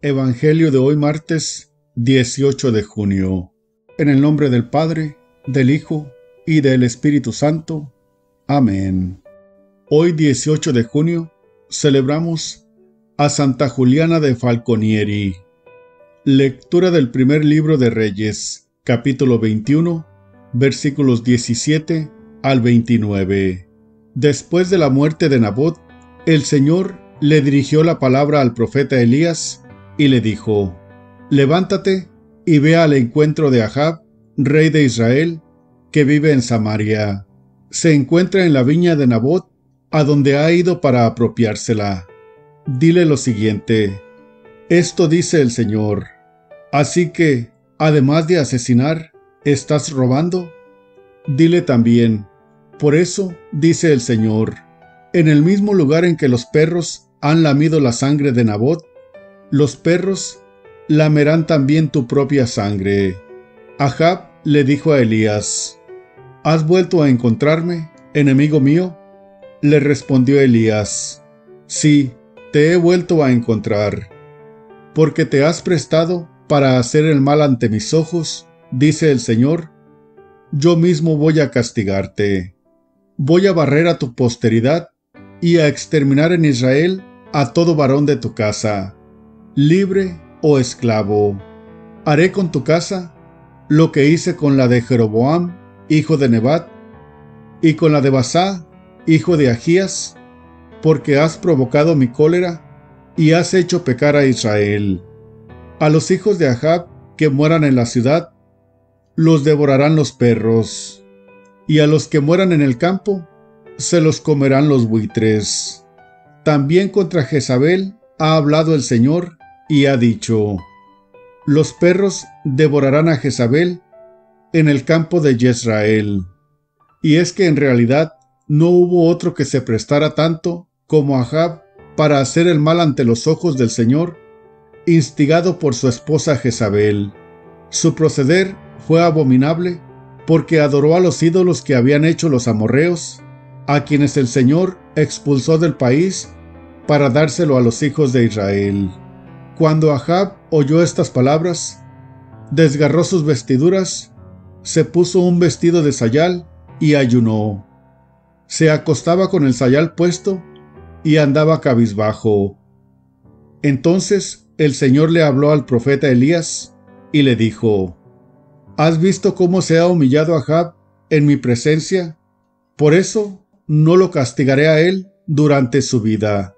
Evangelio de hoy martes 18 de junio. En el nombre del Padre, del Hijo y del Espíritu Santo. Amén. Hoy 18 de junio celebramos a Santa Juliana de Falconieri. Lectura del primer libro de Reyes, capítulo 21, versículos 17 al 29. Después de la muerte de Nabot, el Señor le dirigió la palabra al profeta Elías y le dijo: Levántate y ve al encuentro de Ahab, rey de Israel, que vive en Samaria. Se encuentra en la viña de Nabot, a donde ha ido para apropiársela. Dile lo siguiente: esto dice el Señor, así que, además de asesinar, ¿estás robando? Dile también: por eso, dice el Señor, en el mismo lugar en que los perros han lamido la sangre de Nabot, los perros lamerán también tu propia sangre. Ahab le dijo a Elías: ¿has vuelto a encontrarme, enemigo mío? Le respondió Elías: sí, te he vuelto a encontrar. Porque te has prestado para hacer el mal ante mis ojos, dice el Señor, yo mismo voy a castigarte. Voy a barrer a tu posteridad y a exterminar en Israel a todo varón de tu casa, libre o esclavo. Haré con tu casa lo que hice con la de Jeroboam, hijo de Nebat, y con la de Basá, hijo de Ahías, porque has provocado mi cólera y has hecho pecar a Israel. A los hijos de Ahab que mueran en la ciudad, los devorarán los perros, y a los que mueran en el campo, se los comerán los buitres. También contra Jezabel ha hablado el Señor, y ha dicho: los perros devorarán a Jezabel en el campo de Jezreel. Y es que en realidad no hubo otro que se prestara tanto como Ahab para hacer el mal ante los ojos del Señor, instigado por su esposa Jezabel. Su proceder fue abominable porque adoró a los ídolos que habían hecho los amorreos, a quienes el Señor expulsó del país para dárselo a los hijos de Israel. Cuando Ahab oyó estas palabras, desgarró sus vestiduras, se puso un vestido de sayal y ayunó. Se acostaba con el sayal puesto y andaba cabizbajo. Entonces el Señor le habló al profeta Elías y le dijo: ¿has visto cómo se ha humillado Ahab en mi presencia? Por eso no lo castigaré a él durante su vida,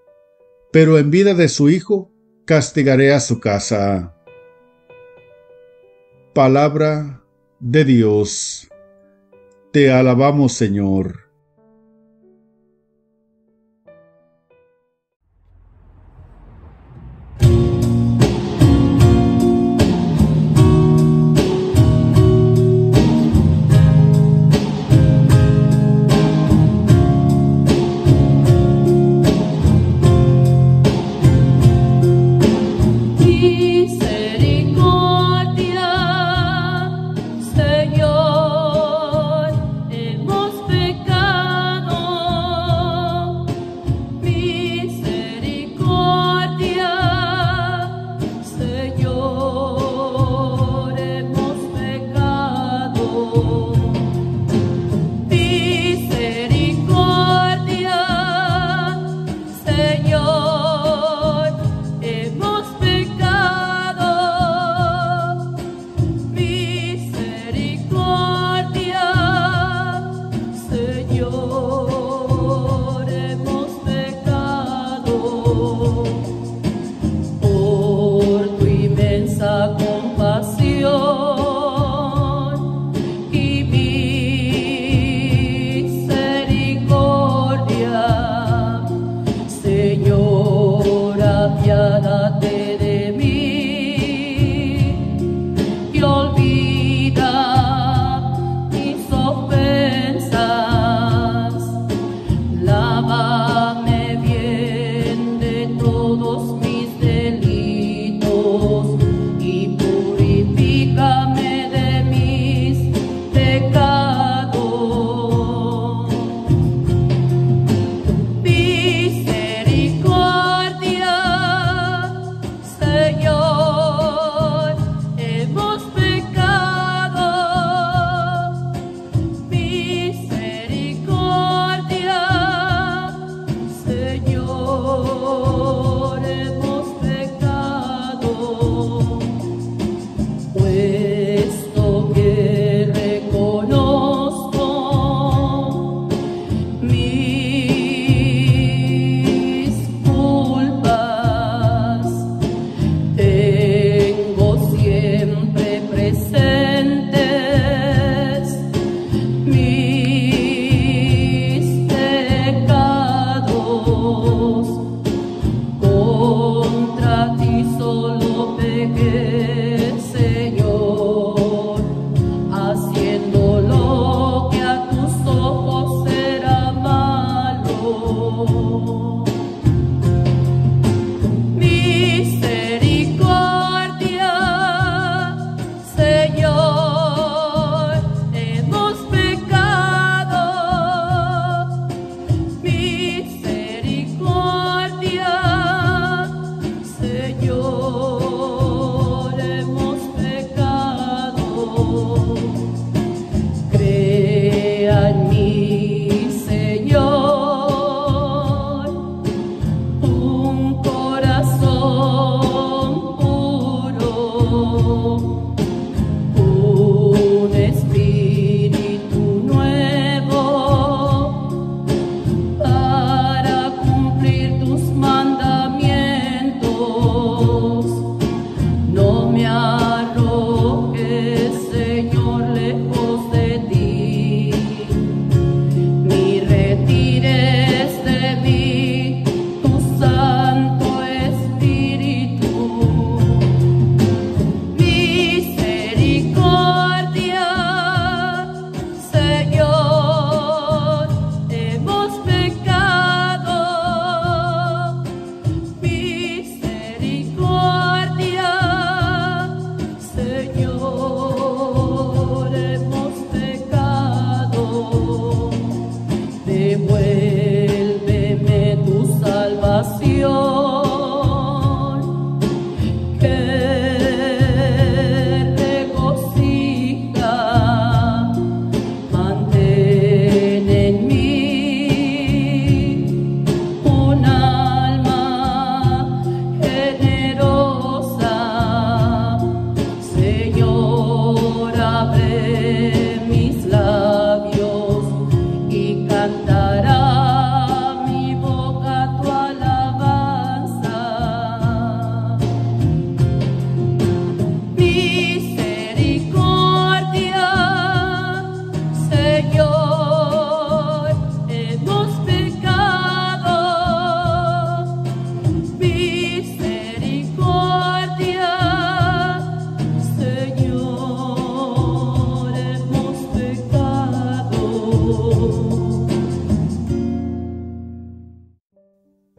pero en vida de su hijo castigaré a su casa. Palabra de Dios. Te alabamos, Señor.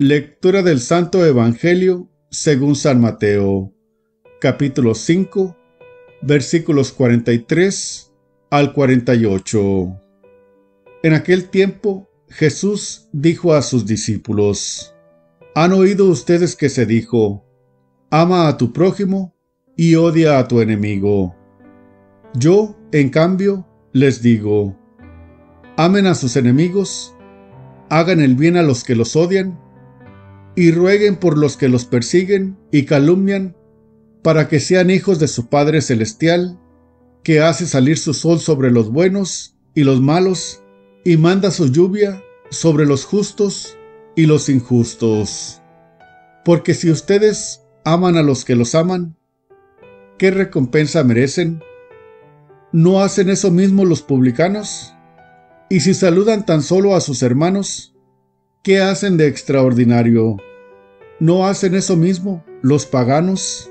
Lectura del Santo Evangelio según San Mateo, capítulo 5, versículos 43 al 48. En aquel tiempo, Jesús dijo a sus discípulos: ¿Han oído ustedes que se dijo, ama a tu prójimo y odia a tu enemigo? Yo, en cambio, les digo, amen a sus enemigos, hagan el bien a los que los odian, y rueguen por los que los persiguen y calumnian, para que sean hijos de su Padre Celestial, que hace salir su sol sobre los buenos y los malos, y manda su lluvia sobre los justos y los injustos. Porque si ustedes aman a los que los aman, ¿qué recompensa merecen? ¿No hacen eso mismo los publicanos? Y si saludan tan solo a sus hermanos, ¿qué hacen de extraordinario? ¿No hacen eso mismo los paganos?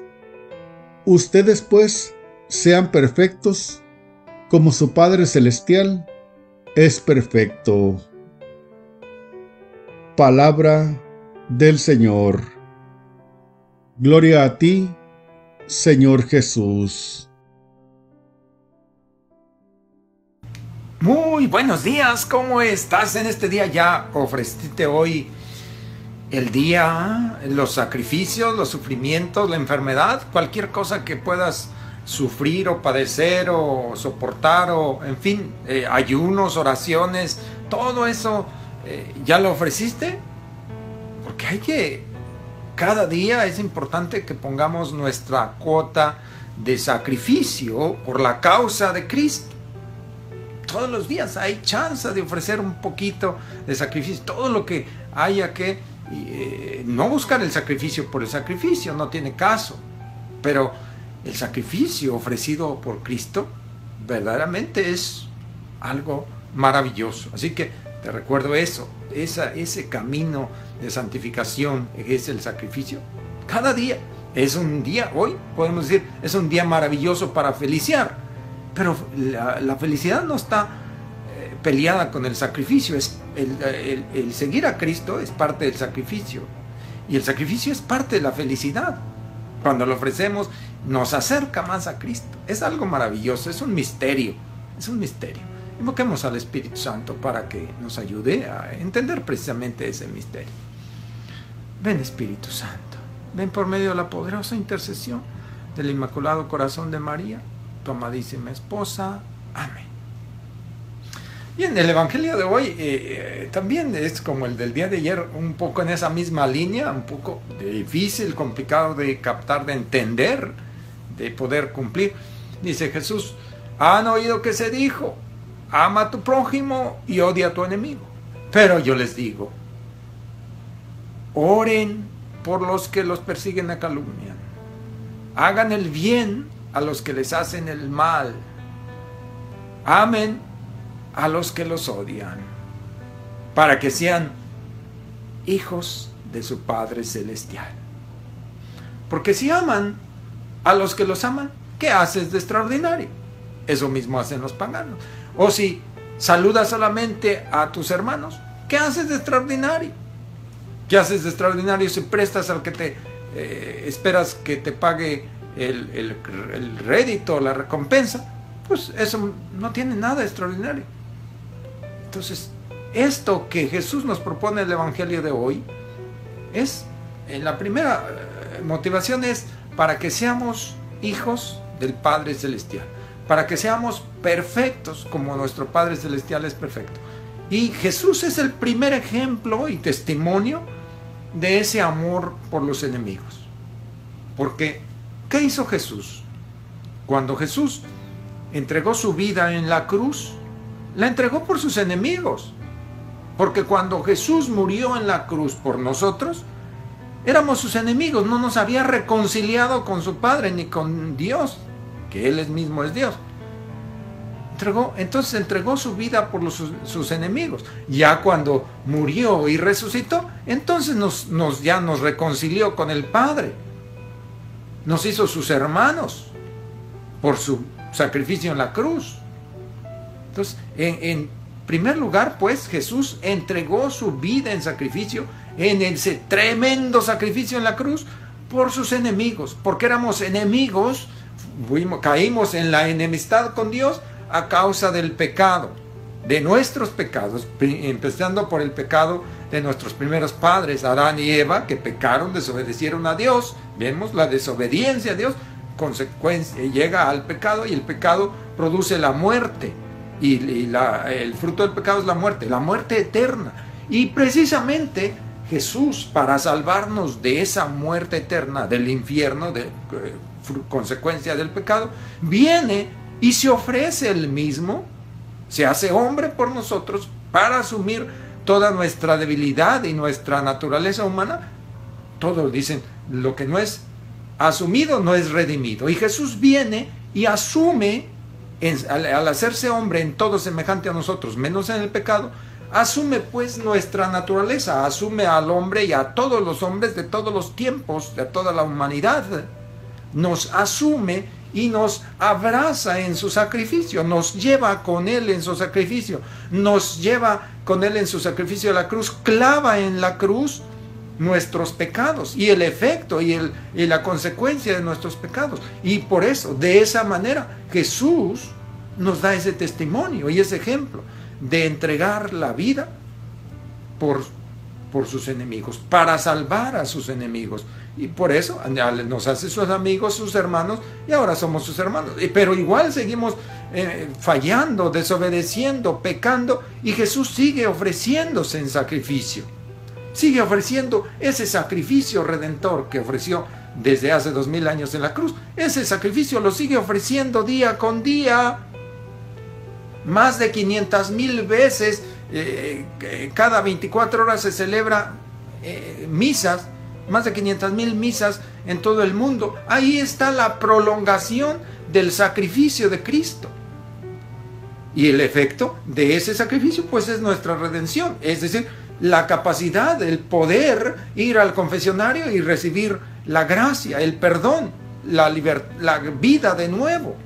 Ustedes, pues, sean perfectos, como su Padre Celestial es perfecto. Palabra del Señor. Gloria a ti, Señor Jesús. Muy buenos días, ¿cómo estás en este día? Ya ofreciste hoy el día, los sacrificios, los sufrimientos, la enfermedad, cualquier cosa que puedas sufrir o padecer o soportar o en fin, ayunos, oraciones, todo eso, ¿ya lo ofreciste? Porque hay que, cada día es importante que pongamos nuestra cuota de sacrificio por la causa de Cristo. Todos los días hay chance de ofrecer un poquito de sacrificio, todo lo que haya que, no buscar el sacrificio por el sacrificio, no tiene caso, pero el sacrificio ofrecido por Cristo verdaderamente es algo maravilloso. Así que te recuerdo eso, ese camino de santificación es el sacrificio. Cada día es un día, hoy podemos decir, es un día maravilloso para feliciar. Pero la felicidad no está peleada con el sacrificio. El seguir a Cristo es parte del sacrificio. Y el sacrificio es parte de la felicidad. Cuando lo ofrecemos, nos acerca más a Cristo. Es algo maravilloso, es un misterio. Es un misterio. Invoquemos al Espíritu Santo para que nos ayude a entender precisamente ese misterio. Ven, Espíritu Santo. Ven por medio de la poderosa intercesión del Inmaculado Corazón de María, tu amadísima esposa. Amén. Bien, el Evangelio de hoy también es como el del día de ayer, un poco en esa misma línea, un poco difícil, complicado de captar, de entender, de poder cumplir. Dice Jesús: han oído que se dijo, ama a tu prójimo y odia a tu enemigo. Pero yo les digo, oren por los que los persiguen y calumnian. Hagan el bien a los que les hacen el mal. Amen a los que los odian, para que sean hijos de su Padre Celestial. Porque si aman a los que los aman, ¿qué haces de extraordinario? Eso mismo hacen los paganos. O si saludas solamente a tus hermanos, ¿qué haces de extraordinario? ¿Qué haces de extraordinario si prestas al que te esperas que te pague el rédito, la recompensa? Pues eso no tiene nada de extraordinario. Entonces, esto que Jesús nos propone en el Evangelio de hoy es, en la primera motivación es para que seamos hijos del Padre Celestial, para que seamos perfectos como nuestro Padre Celestial es perfecto. Y Jesús es el primer ejemplo y testimonio de ese amor por los enemigos. Porque ¿qué hizo Jesús? Cuando Jesús entregó su vida en la cruz, la entregó por sus enemigos. Porque cuando Jesús murió en la cruz por nosotros, éramos sus enemigos, no nos había reconciliado con su Padre ni con Dios, que Él mismo es Dios. Entonces entregó su vida por sus enemigos. Ya cuando murió y resucitó, entonces ya nos reconcilió con el Padre. Nos hizo sus hermanos por su sacrificio en la cruz. Entonces, en primer lugar, pues, Jesús entregó su vida en sacrificio en ese tremendo sacrificio en la cruz por sus enemigos, porque éramos enemigos, caímos en la enemistad con Dios a causa del pecado, de nuestros pecados, empezando por el pecado de nuestros primeros padres, Adán y Eva, que pecaron, desobedecieron a Dios. Vemos la desobediencia a Dios, consecuencia, llega al pecado, y el pecado produce la muerte, y el fruto del pecado es la muerte eterna. Y precisamente Jesús, para salvarnos de esa muerte eterna, del infierno, de consecuencia del pecado, viene y se ofrece él mismo, se hace hombre por nosotros para asumir toda nuestra debilidad y nuestra naturaleza humana. Todos dicen, lo que no es asumido no es redimido. Y Jesús viene y asume, al hacerse hombre en todo semejante a nosotros, menos en el pecado, asume pues nuestra naturaleza, asume al hombre y a todos los hombres de todos los tiempos, de toda la humanidad. Nos asume y nos abraza en su sacrificio, nos lleva con él en su sacrificio, nos lleva con él en su sacrificio a la cruz, clava en la cruz nuestros pecados y el efecto y la consecuencia de nuestros pecados. Y por eso, de esa manera, Jesús nos da ese testimonio y ese ejemplo de entregar la vida por sus enemigos, para salvar a sus enemigos. Y por eso nos hace sus amigos, sus hermanos, y ahora somos sus hermanos. Pero igual seguimos fallando, desobedeciendo, pecando, y Jesús sigue ofreciéndose en sacrificio. Sigue ofreciendo ese sacrificio redentor que ofreció desde hace 2000 años en la cruz. Ese sacrificio lo sigue ofreciendo día con día. Más de 500,000 veces, cada 24 horas se celebra misas, más de 500,000 misas en todo el mundo. Ahí está la prolongación del sacrificio de Cristo. Y el efecto de ese sacrificio pues es nuestra redención, es decir, la capacidad, el poder ir al confesionario y recibir la gracia, el perdón, la vida de nuevo.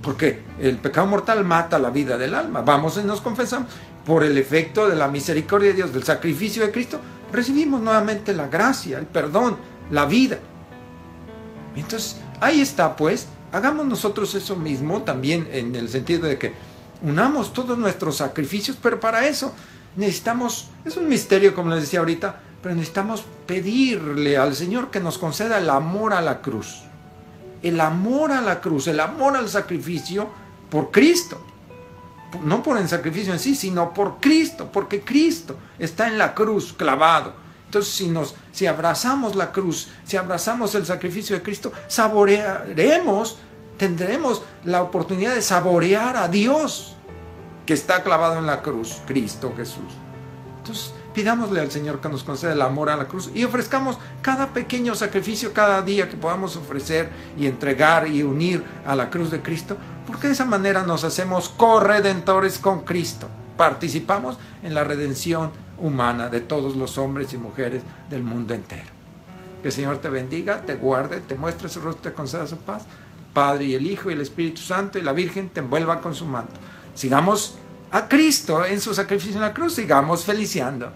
Porque el pecado mortal mata la vida del alma. Vamos y nos confesamos. Por el efecto de la misericordia de Dios, del sacrificio de Cristo, recibimos nuevamente la gracia, el perdón, la vida. Entonces, ahí está pues. Hagamos nosotros eso mismo también, en el sentido de que unamos todos nuestros sacrificios, pero para eso necesitamos, es un misterio como les decía ahorita, pero necesitamos pedirle al Señor que nos conceda el amor a la cruz. El amor a la cruz, el amor al sacrificio por Cristo. No por el sacrificio en sí, sino por Cristo, porque Cristo está en la cruz clavado. Entonces, si abrazamos la cruz, si abrazamos el sacrificio de Cristo, tendremos la oportunidad de saborear a Dios que está clavado en la cruz, Cristo Jesús. Entonces, pidámosle al Señor que nos conceda el amor a la cruz y ofrezcamos cada pequeño sacrificio, cada día que podamos ofrecer y entregar y unir a la cruz de Cristo, porque de esa manera nos hacemos corredentores con Cristo. Participamos en la redención humana de todos los hombres y mujeres del mundo entero. Que el Señor te bendiga, te guarde, te muestre su rostro, te conceda su paz. Padre y el Hijo y el Espíritu Santo y la Virgen te envuelvan con su manto. Sigamos a Cristo en su sacrificio en la cruz, sigamos feliciando.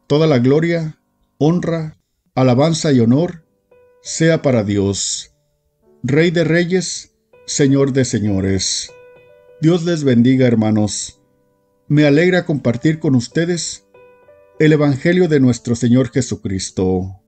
Toda la gloria, honra, alabanza y honor sea para Dios, Rey de reyes, Señor de señores. Dios les bendiga, hermanos. Me alegra compartir con ustedes el Evangelio de nuestro Señor Jesucristo.